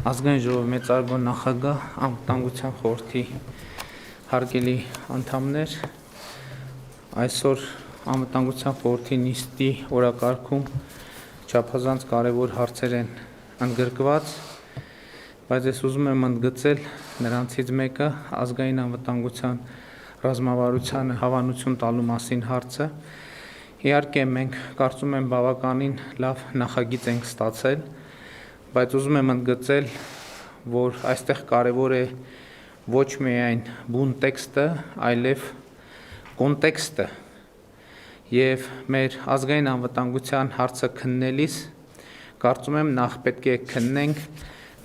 Ազգային ժողովի մեծարգո նախագահ, անվտանգության խորհրդի հարգելի անդամներ, այսօր անվտանգության խորհրդի նիստի օրակարգում չափազանց կարևոր հարցեր են ընդգրկված, բայց ես ուզում եմ ընդգծել նրանցից մեկը ազգային անվտանգության ռազմավարությանը հավանություն տալու մասին հարցը։ Իհարկե մենք կարծում եմ բավականին լավ նախագիծ ենք ստացել, բայց ուզում եմ ընդգծել, որ այստեղ կարևոր է ոչ միայն բուն տեքստը, այլև կոնտեքստը եւ մեր ազգային անվտանգության հարցը քննելիս կարծում եմ նախ պետք է քննենք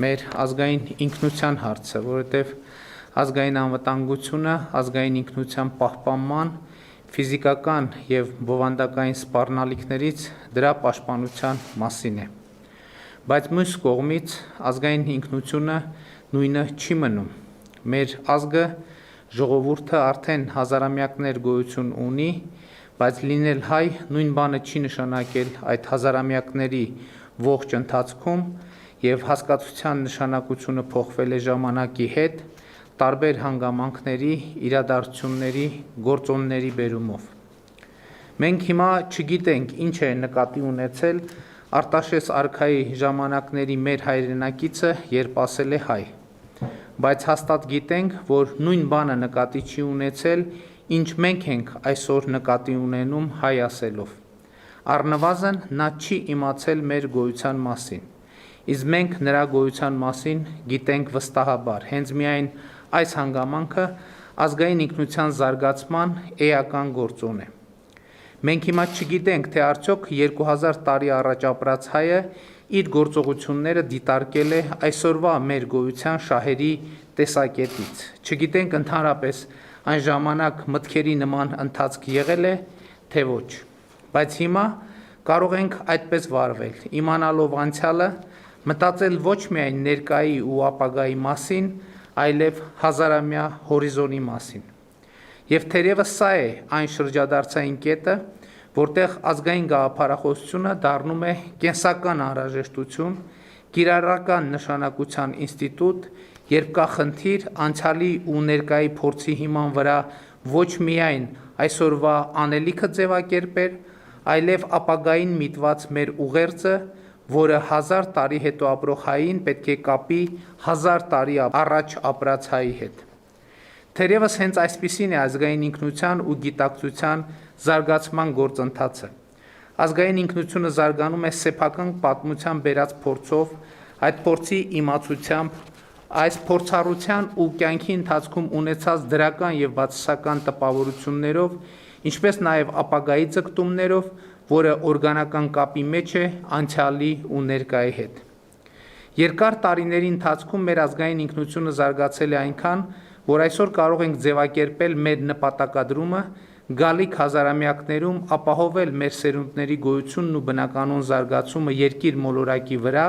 մեր ազգային ինքնության հարցը, որովհետեւ ազգային անվտանգությունը ազգային ինքնության պահպանման ֆիզիկական եւ բովանդակային սպառնալիքներից դրա պաշտպանության մասին է։ Բայց մյուս կողմից ազգային ինքնությունը նույնը չի մնում։ Մեր ազգը ժողովուրդը արդեն հազարամյակներ գոյություն ունի, բայց լինել հայ նույն բանը չի նշանակել այդ հազարամյակների ողջ ընթացքում եւ հասկացության նշանակությունը փոխվել է ժամանակի հետ տարբեր հանգամանքների, իրադարձությունների, գործոնների բերումով։ Մենք հիմա չգիտենք ինչ է նկատի ունեցել Արտաշես արքայի ժամանակների մեր հայրենակիցը, երբ ասել է հայ, բայց հաստատ գիտենք, որ նույն բանը նկատի չի ունեցել, ինչ մենք ենք այսօր նկատի ունենում հայ ասելով։ Առնվազն նա չի իմացել մեր գոյության մասին, իսկ մենք նրա գոյության մասին գիտենք վստահաբար, հենց միայն այս հանգամանքը ազգային ինքնության զարգացման էական գործոն է։ Մենք հիմա չգիտենք, թե արդյոք 2000 տարի առաջ ապրած հայը իր գործողությունները դիտարկել է այսօրվա մեր գոյության շահերի տեսակետից։ Չգիտենք ընդհանրապես այն ժամանակ մտքերի նման ընթացք եղել է, թե ոչ։ Բայց հիմա կարող ենք այդպես վարվել, իմանալով անցյալը, մտածել ոչ միայն ներկայի ու ապագայի մասին, այլև հազարամյա հորիզոնի մասին։ Եվ թերևս սա է այն շրջադարձային կետը, որտեղ ազգային գաղափարախոսությունը դառնում է կենսական անհրաժեշտություն, կիրառական նշանակության ինստիտուտ, երբ կա խնդիր անցյալի ու ներկայի փորձի հիման վրա ոչ միայն այսօրվա անելիքը ձևակերպել, այլև ապագային միտված մեր ուղերձը, որը 1000 տարի հետո ապրող հային պետք է կապի 1000 տարի առաջ ապրած հայի հետ։ Թերևս հենց այսպիսին է ազգային ինքնության ու գիտակցության զարգացման գործընթացը։ Ազգային ինքնությունը զարգանում է սեփական պատմության բերած փորձով, այդ փորձի իմացությամբ, այս փորձառության ու կյանքի ընթացքում ունեցած դրական եւ բացասական տպավորություններով, ինչպես նաեւ ապագայի ձգտումներով, որը օրգանական կապի մեջ է անցյալի ու ներկայի հետ։ Երկար տարիների ընթացքում մեր ազգային ինքնությունը զարգացել է այնքան, որ այսօր կարող ենք ձևակերպել մեր նպատակադրումը գալիք հազարամյակներում ապահովել մեր սերունդների գոյությունն ու բնականոն զարգացումը երկիր մոլորակի վրա,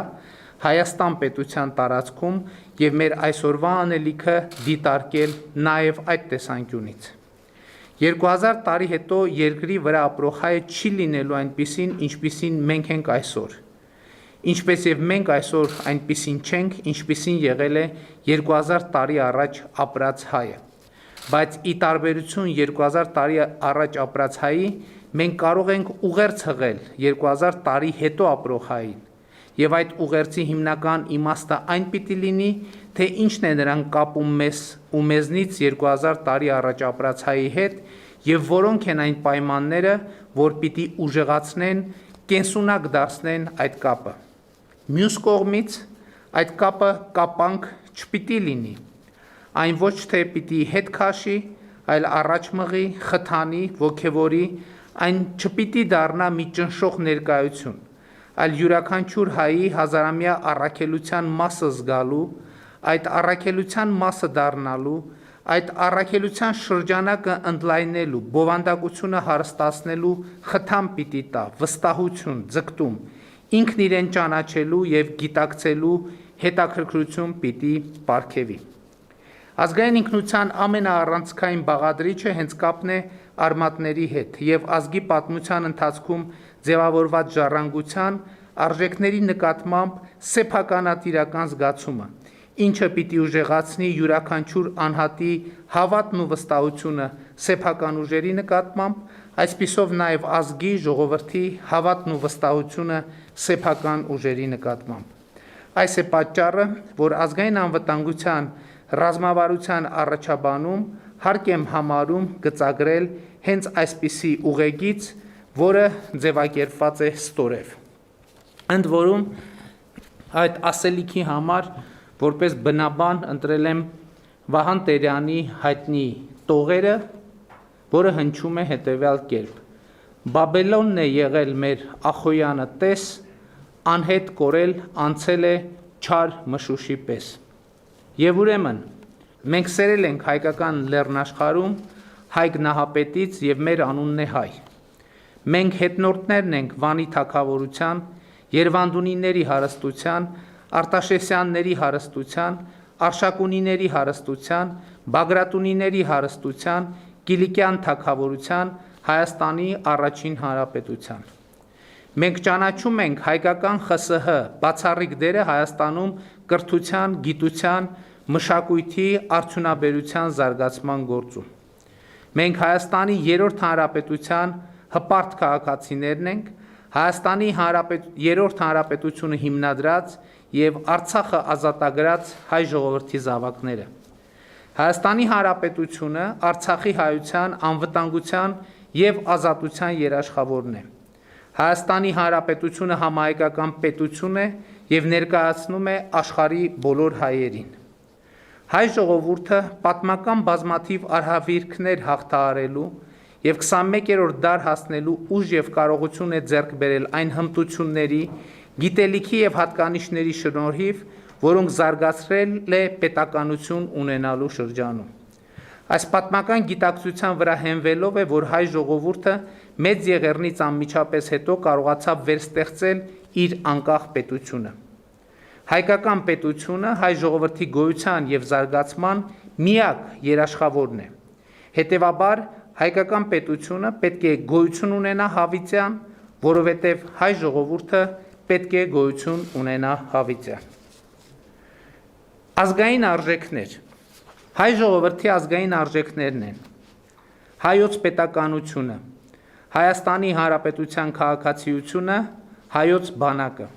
Հայաստան պետության տարածքում եւ մեր այսօրվա անելիքը դիտարկել նաեւ այդ տեսանկյունից։ 2000 տարի հետո երկրի վրա ապրող հայը չի լինելու այնպիսին, ինչպիսին մենք ենք այսօր։ Ինչպես եւ մենք այսօր այնպիսին չենք, ինչպիսին եղել է 2000 տարի առաջ ապրած հայը։ Բայց ի տարբերություն 2000 տարի առաջ ապրած հայի, մենք կարող ենք ուղերձ հղել 2000 տարի հետո ապրող հային։ Եվ այդ ուղերձի հիմնական իմաստը այն պիտի լինի, թե ինչն է նրան կապում մեզ ու մեզնից 2000 տարի առաջ ապրած հայի հետ, եւ որոնք են այն պայմանները, որ պիտի ուժեղացնեն, կենսունակ դարձնեն այդ կապը։ Մյուս կողմից այդ կապը կապանք չպիտի լինի։ Այն ոչ թե պիտի հետ քաշի, այլ առաջ մղի, խթանի, ոգևորի, այն չպիտի դառնա մի ճնշող ներկայություն, այլ յուրաքանչյուր հայի հազարամյա առաքելության մասը զգալու, այդ առաքելության մասը դառնալու, այդ առաքելության շրջանակը ընդլայնելու, բովանդակությունը հարստացնելու խթան պիտի տա, վստահություն, ձգտում, ինքն իրեն ճանաչելու եւ գիտակցելու հետաքրքրություն պիտի պարգևի։ Ազգային ինքնության ամենաառանցքային բաղադրիչը հենց կապն է արմատների հետ եւ ազգի պատմության ընթացքում ձևավորված ժառանգության արժեքների նկատմամբ սեփականատիրական զգացումը, ինչը պիտի ուժեղացնի յուրաքանչյուր անհատի հավատն ու վստահությունը սեփական ուժերի նկատմամբ, այսպիսով նաև ազգի, ժողովրդի հավատն ու վստահությունը սեփական ուժերի նկատմամբ։ Այս է պատճառը, որ ազգային անվտանգության ռազմավարության առաջաբանում հարկ եմ համարում գծագրել հենց այսպիսի ուղեգիծ, որը ձևակերպված է ստորև։ Ընդ որում այդ ասելիքի համար որպես բնաբան ընտրել եմ Վահան Տերյանի հայտնի տողերը, որը հնչում է հետևյալ կերպ. Բաբելոնն է եղել մեր Ախոյանը տես, անհետ կորել անցել է չար մշուշի պես։ Եվ ուրեմն մենք սերել ենք հայկական լեռնաշխարհում Հայկ Նահապետից եւ մեր անունն է հայ։ Մենք հետնորդներն ենք Վանի թագավորության, Երևանդունիների հարստության, Արտաշեսյանների հարստության, Արշակունիների հարստության, Բագրատունիների հարստության, Կիլիկյան թագավորության, Հայաստանի առաջին հանրապետության։ Մենք ճանաչում ենք հայկական ԽՍՀ բացառիկ դերը Հայաստանում կրթության, գիտության, մշակույթի, արդյունաբերության զարգացման գործում։ Մենք Հայաստանի երրորդ հանրապետության հպարտ քաղաքացիներն ենք, Հայաստանի երրորդ հանրապետությունը հիմնադրած եւ Արցախը ազատագրած հայ ժողովրդի զավակները։ Հայաստանի հանրապետությունը Արցախի հայության անվտանգության եւ ազատության երաշխավորն է։ Հայաստանի հանրապետությունը համահայկական պետություն է եւ ներկայացնում է աշխարհի բոլոր հայերին։ Հայ ժողովուրդը պատմական բազմաթիվ արհավիրքներ հաղթահարելու եւ 21-րդ դար հասնելու ուժ եւ կարողություն է ձեռք բերել այն հմտությունների, գիտելիքի եւ հատկանիշների շնորհիվ, որոնք զարգացրել է պետականություն ունենալու շրջանում։ Այս պատմական գիտակցության վրա հենվելով է, որ հայ ժողովուրդը մեծ եղեռնից անմիջապես հետո կարողացավ վերստեղծել իր անկախ պետությունը։ Հայկական պետությունը հայ ժողովրդի գոյության եւ զարգացման միակ երաշխավորն է։ Հետևաբար հայկական պետությունը պետք է գոյություն ունենա հավիտյան, որովհետև հայ ժողովուրդը պետք է գոյություն ունենա հավիտյան։ Ազգային արժեքներ։ Հայ ժողովրդի ազգային արժեքներն են հայոց պետականությունը, Հայաստանի Հանրապետության քաղաքացիությունը, հայոց բանակը,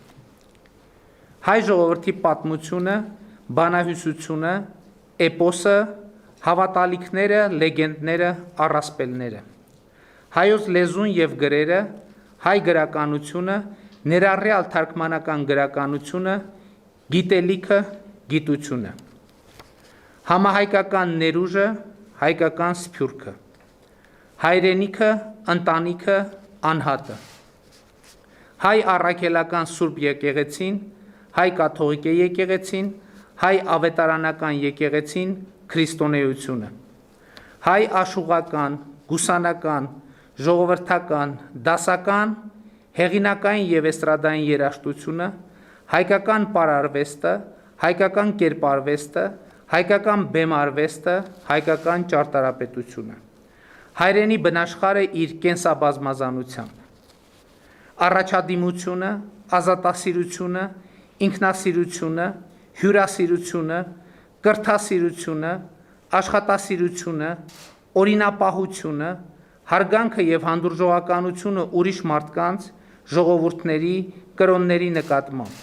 հայ ժողովրդի պատմությունը, բանահյուսությունը, էպոսը, հավատալիքները, լեգենդները, առասպելները, հայոց լեզուն եւ գրերը, հայ գրականությունը, ներառյալ թարգմանական գրականությունը, գիտելիքը, գիտությունը, համահայկական ներուժը, հայկական սփյուռքը, հայրենիքը, ընտանիքը, անհատը, հայ առաքելական Սուրբ եկեղեցին, հայ կաթողիկ եկեղեցին, հայ ավետարանական եկեղեցին, քրիստոնեությունը, հայ աշուղական, գուսանական, ժողովրդական, դասական, հեղինակային եւ էստրադային երաժշտությունը, հայկական պարարվեստը, հայկական կերպարվեստը, հայկական բեմարվեստը, հայկական ճարտարապետությունը, հայրենի բնաշխարհը իր կենսաբազմազանությամբ, առաջադիմությունը, ազատասիրությունը, ինքնասիրությունը, հյուրասիրությունը, կրթասիրությունը, աշխատասիրությունը, օրինապահությունը, հարգանքը եւ հանդուրժողականությունը ուրիշ մարդկանց, ժողովուրդների, կրոնների նկատմամբ,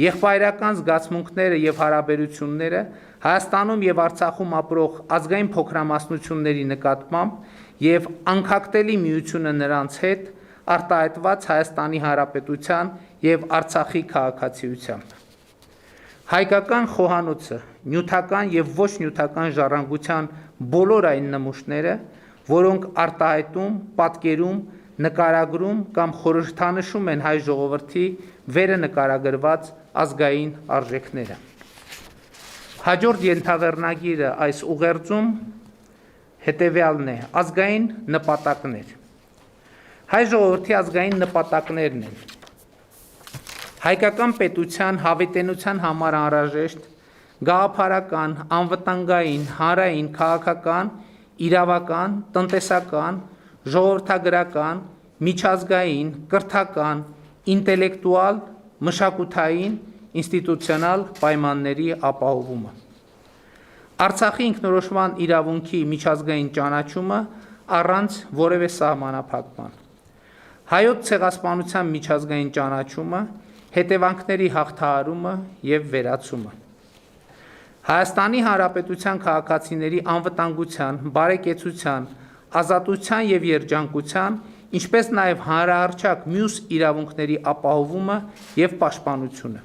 եղբայրական զգացմունքները եւ հարաբերությունները Հայաստանում եւ Արցախում ապրող ազգային փոքրամասնությունների նկատմամբ եւ անկախտելի միությունը նրանց հետ արտահայտված Հայաստանի Հանրապետության եւ Արցախի քաղաքացիությամբ։ Հայկական խոհանոցը, նյութական եւ ոչ նյութական ժառանգության բոլոր այն նմուշները, որոնք արտահայտում, պատկերում, նկարագրում կամ խորհրդանշում են հայ ժողովրդի վերը նկարագրված ազգային արժեքները։ Հաջորդ ենթավեռնագիրը այս ուղերձում հետևյալն է՝ ազգային նպատակներ։ Հայ ժողովրդի ազգային նպատակներն են հայկական պետության հավիտենության համար անհրաժեշտ գաղափարական, անվտանգային, հանրային, քաղաքական իրավական, տնտեսական, ժողովրդագրական, միջազգային, կրթական, ինտելեկտուալ, մշակութային, ինստիտուցիոնալ պայմանների ապահովումը։ Արցախի ինքնորոշման իրավունքի միջազգային ճանաչումը առանց որևէ սահմանափակման։ Հայոց ցեղասպանության միջազգային ճանաչումը, հետևանքների հաղթահարումը եւ վերացումը։ Հայաստանի Հանրապետության քաղաքացիների անվտանգության, բարեկեցության, ազատության եւ երջանկության, ինչպես նաեւ հանրահռչակ մյուս իրավունքների ապահովումը եւ պաշտպանությունը։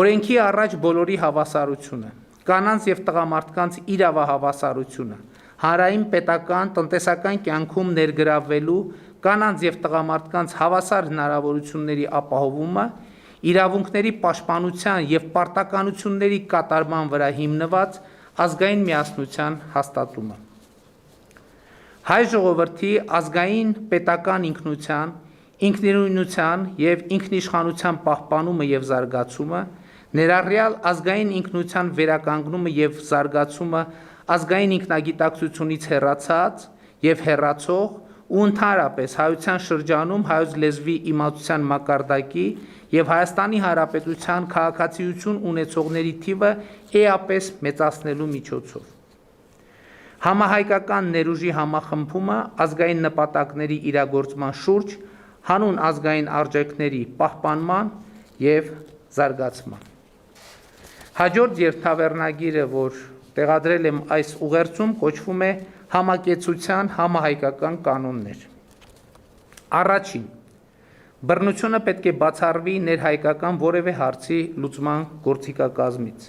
Օրենքի առաջ բոլորի հավասարությունը, կանանց եւ տղամարդկանց իրավահավասարությունը, հանրային պետական, տնտեսական կյանքում ներգրավվելու կանանց եւ տղամարդկանց հավասար հնարավորությունների ապահովումը, իրավունքների պաշտպանության եւ պարտականությունների կատարման վրա հիմնված ազգային միասնության հաստատումը։ Հայ ժողովրդի ազգային պետական ինքնության, ինքնիրույնության եւ ինքնիշխանության պահպանումը եւ զարգացումը, ներառյալ ազգային ինքնության վերականգնումը եւ զարգացումը ազգային ինքնագիտակցությունից հեռացած եւ հեռացող ու ընդհանրապես հայության շրջանում հայոց լեզվի իմացության մակարդակի եւ Հայաստանի Հանրապետության քաղաքացիություն ունեցողների թիվը էապես մեծացնելու միջոցով։ Համահայկական ներուժի համախմբումը ազգային նպատակների իրագործման շուրջ հանուն ազգային արժեքների պահպանման եւ զարգացման։ Հաջորդ երթավեռնագիրը, որ տեղադրել եմ այս ուղերձում, կոչվում է համակեցության համահայկական կանոններ։ Առաջին, բռնությունը պետք է բացառվի ներհայկական որևէ հարցի լուծման գործիքակազմից։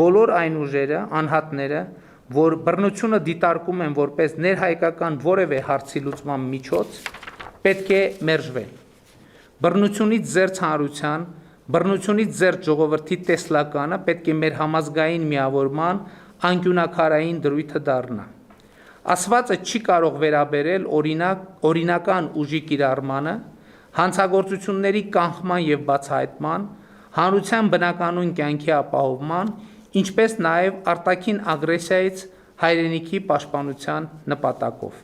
Բոլոր այն ուժերը, անհատները, որ բռնությունը դիտարկում են որպես ներհայկական որևէ հարցի լուծման միջոց, պետք է մերժվել։ Բռնությունից զերծ հանրության, բռնությունից զերծ ժողովրդի տեսլականը պետք է մեր համազգային միավորման անկյունակարային դրույթը դառնա։ Ասվածը չի կարող վերաբերել օրինական ուժի կիրառմանը, հանցագործությունների կանխման եւ բացահայտման, հանրության բնականոն կյանքի ապահովման, ինչպես նաև արտաքին ագրեսիայից հայրենիքի պաշտպանության նպատակով։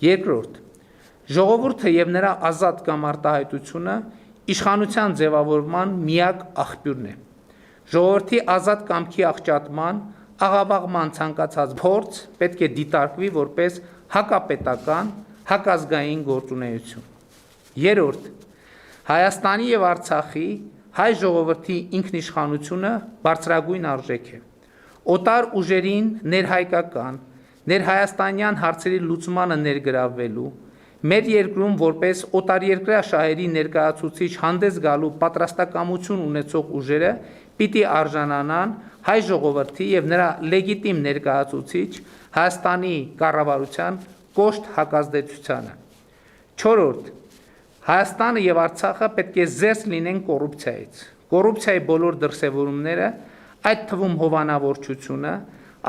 Երկրորդ, ժողովուրդը եւ նրա ազատ կամ արտահայտությունը իշխանության ձևավորման միակ աղբյուրն է։ Ժողովրդի ազատ կամքի աղճատման, աղավաղման ցանկացած փորձ պետք է դիտարկվի որպես հակապետական, հակազգային գործունեություն։ Երրորդ, Հայաստանի եւ Արցախի հայ ժողովրդի ինքնիշխանությունը բարձրագույն արժեք է։ Օտար ուժերին ներհայկական, ներհայաստանյան հարցերի լուծմանը ներգրավվելու, մեր երկրում որպես օտարերկրյա շահերի ներկայացուցիչ հանդես գալու պատրաստակամություն ունեցող ուժերը պիտի արժանանան հայ ժողովրդի եւ նրա լեգիտիմ ներկայացուցիչ Հայաստանի կառավարության կոշտ հակազդեցությանը։ Չորրորդ, Հայաստանը եւ Արցախը պետք է զերծ լինեն կոռուպցիայից։ Կոռուպցիայի բոլոր դրսևորումները, այդ թվում հովանավորչությունը,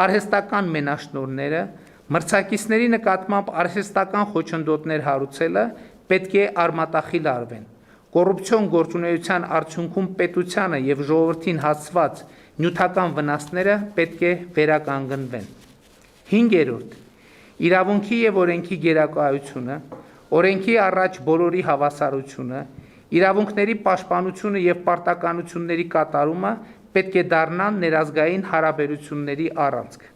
արհեստական մենաշնորհները, մրցակիցների նկատմամբ արհեստական խոչընդոտներ հարուցելը պետք է արմատախիլ արվեն։ Կոռուպցիոն գործունեության արդյունքում պետությանը եւ ժողովրդին հասցված նյութական վնասները պետք է վերականգնվեն։ 5. Իրավունքի եւ օրենքի գերակայությունը, օրենքի առաջ բոլորի հավասարությունը, իրավունքների պաշտպանությունը եւ պարտականությունների կատարումը պետք է դառնան ներազգային հարաբերությունների առանցք։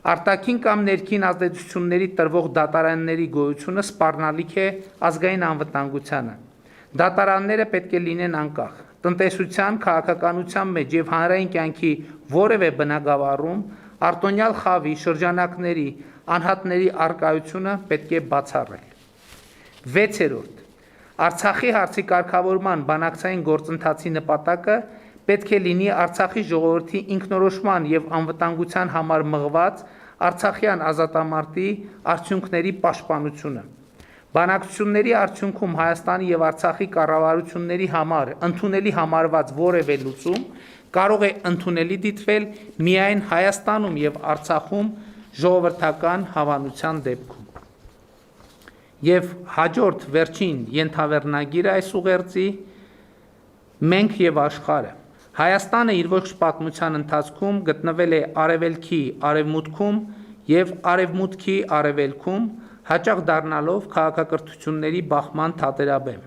Արտաքին կամ ներքին ազդեցությունների տրվող դատարանների գոյությունը սպառնալիք է ազգային անվտանգությանը։ Դատարանները պետք է լինեն անկախ։ Տնտեսության, քաղաքականության մեջ եւ հանրային կյանքի որևէ բնագավառում արտոնյալ խավի, շրջանակների, անհատների արկայությունը պետք է բացառել։ 6. Արցախի հարցի կարգավորման բանակցային գործընթացի նպատակը պետք է լինի Արցախի ժողովրդի ինքնորոշման եւ անվտանգության համար մղված Արցախյան ազատամարտի արդյունքների պաշտպանությունը։ Բանակցությունների արդյունքում Հայաստանի եւ Արցախի կառավարությունների համար ընդունելի համարված որևէ լուծում կարող է ընդունելի դիտվել միայն Հայաստանում եւ Արցախում ժողովրդական հավանության դեպքում։ Եվ հաջորդ վերջին ենթավեռնագիրը այս ուղերձի մենք եւ աշխարհը։ Հայաստանը իր ողջ պատմության ընթացքում գտնվել է արևելքի արևմուտքում եւ արևմուտքի արևելքում հաճախ դառնալով քաղաքակրթությունների բախման թատերաբեմ։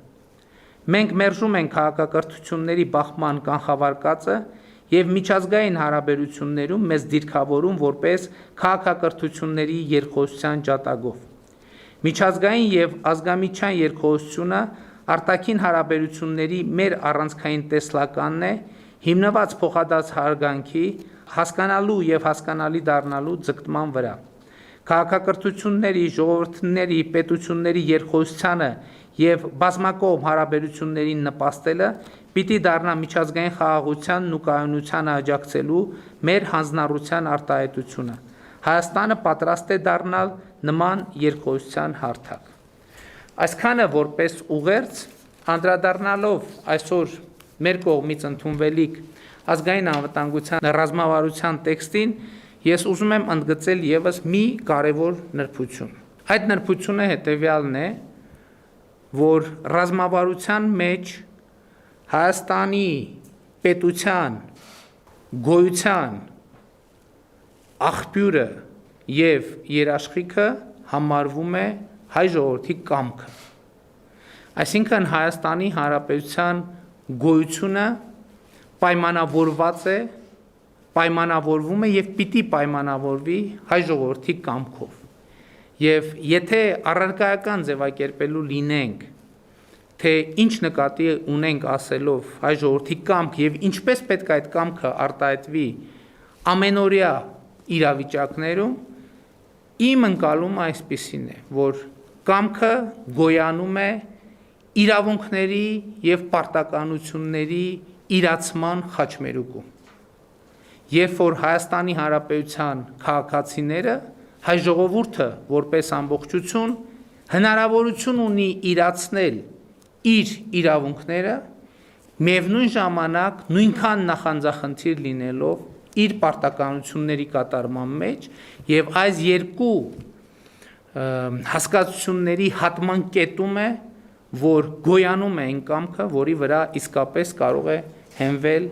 Մենք մերժում ենք քաղաքակրթությունների բախման կանխավարկածը եւ միջազգային հարաբերություններում մեզ դիրքավորում որպես քաղաքակրթությունների երկխոսության ջատագով։ Միջազգային եւ ազգամիջյան երկխոսությունը արտաքին հարաբերությունների մեր առանցքային տեսլականն է, հիմնված փոխադարձ հարգանքի, հասկանալու եւ հասկանալի դառնալու ձգտման վրա։ Քաղաքակրթությունների, ժողովուրդների, պետությունների երկխոսությանը եւ բազմակողմ հարաբերություններին նպաստելը պիտի դառնա միջազգային խաղաղությանն ու կայունությանը աջակցելու մեր հանձնառության արտահայտությունը։ Հայաստանը պատրաստ է դառնալ նման երկխոսության հարթակ։ Այսքանը որպես ուղերձ, անդրադառնալով այսօր մեր կողմից ընդունվելիք ազգային անվտանգության ռազմավարության տեքստին, ես ուզում եմ ընդգծել եւս մի կարևոր նրբություն։ Այդ նրբությունը հետեւյալն է, որ ռազմավարության մեջ Հայաստանի պետության գոյության աղբյուրը եւ երաշխիքը համարվում է հայ ժողովրդի կամքը։ Այսինքն Հայաստանի Հանրապետության գոյությունը պայմանավորված է, պայմանավորվում է եւ պիտի պայմանավորվի հայ ժողովրդի կամքով։ Եվ եթե առարկայական ձևակերպելու լինենք, թե ինչ նկատի ունենք ասելով հայ ժողովրդի կամք եւ ինչպես պետք է այդ կամքը արտահայտվի ամենօրյա իրավիճակներում, իմ ընկալումը այսպիսին է, որ կամքը գոյանում է իրավունքների եւ պարտականությունների իրացման խաչմերուկում։ Երբ որ Հայաստանի Հանրապետության քաղաքացիները, հայ ժողովուրդը որպես ամբողջություն հնարավորություն ունի իրացնել իր իրավունքները, միևնույն ժամանակ նույնքան նախանձախնդիր լինելով իր պարտականությունների կատարման մեջ եւ այս երկու հասկացությունների հատման կետում է, որ գոյանում է այն կամքը, որի վրա իսկապես կարող է հենվել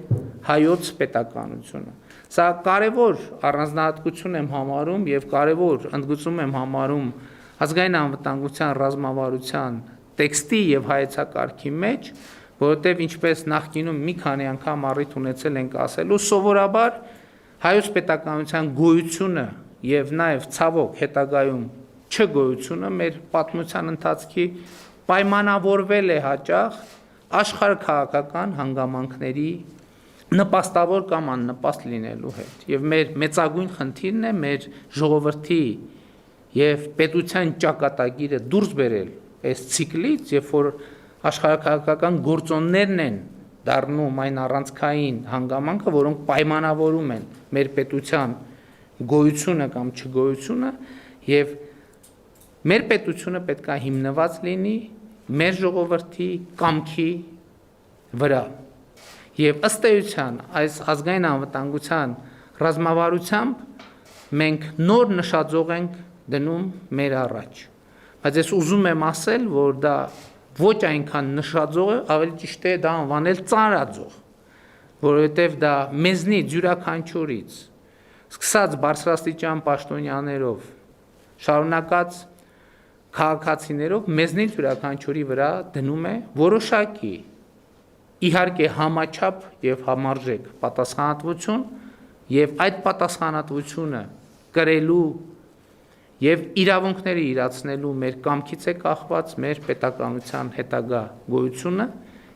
հայոց պետականությունը։ Սա կարևոր առանձնահատկություն եմ համարում եւ կարևոր ընդգծում եմ համարում ազգային անվտանգության ռազմավարության տեքստի եւ հայեցակարգի մեջ, որովհետեւ ինչպես նախկինում մի քանի անգամ առիթ ունեցել ենք ասելու, սովորաբար հայոց պետականության գոյությունը եւ նաեւ ցավոք հետագայում չգոյությունը մեր պատմության ընթացքի պայմանավորվել է հաճախ աշխարհքաղաքական հանգամանքների նպաստավոր կամ աննպաստ լինելու հետ եւ մեր մեծագույն խնդիրն է մեր ժողովրդի եւ պետության ճակատագիրը դուրս բերել այս ցիկլից, երբ որ աշխարհաքաղաքական գործոններն են դառնում այն առանցքային հանգամանքը, որոնք պայմանավորում են մեր պետության գոյությունը կամ չգոյությունը եւ մեր պետությունը պետք է հիմնված լինի մեր ժողովրդի կամքի վրա։ Եվ ըստ էության այս ազգային անվտանգության ռազմավարությամբ մենք նոր նշաձող ենք դնում մեր առաջ։ Բայց ես ուզում եմ ասել, որ դա ոչ այնքան նշաձող է, ավելի ճիշտ է դա անվանել ծանրաձող, որովհետև դա մեզնից յուրաքանչյուրից, սկսած բարձրաստիճան պաշտոնյաներով, շարունակած քաղաքացիներով մեզնից յուրաքանչյուրի վրա դնում է որոշակի իհարկե համաչափ եւ համարժեք պատասխանատվություն եւ այդ պատասխանատվությունը կրելու եւ իրավունքների իրացնելու մեր կամքից է կախված մեր պետականության հետագա գոյությունը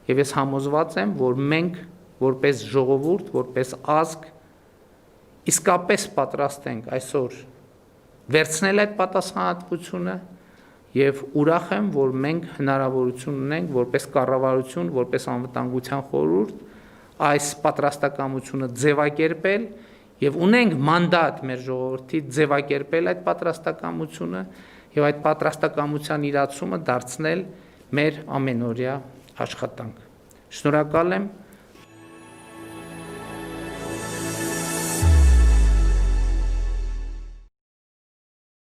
եւ ես համոզված եմ, որ մենք որպես ժողովուրդ, որպես ազգ իսկապես պատրաստ ենք այսօր վերցնել այդ պատասխանատվությունը եւ ուրախ եմ, որ մենք հնարավորություն ունենք որպես կառավարություն, որպես անվտանգության խորհուրդ այս պատրաստակամությունը ձևակերպել եւ ունենք մանդատ մեր ժողովրդի ձևակերպել այդ պատրաստակամությունը եւ այդ պատրաստակամության իրացումը դարձնել մեր ամենօրյա աշխատանք։ Շնորհակալ եմ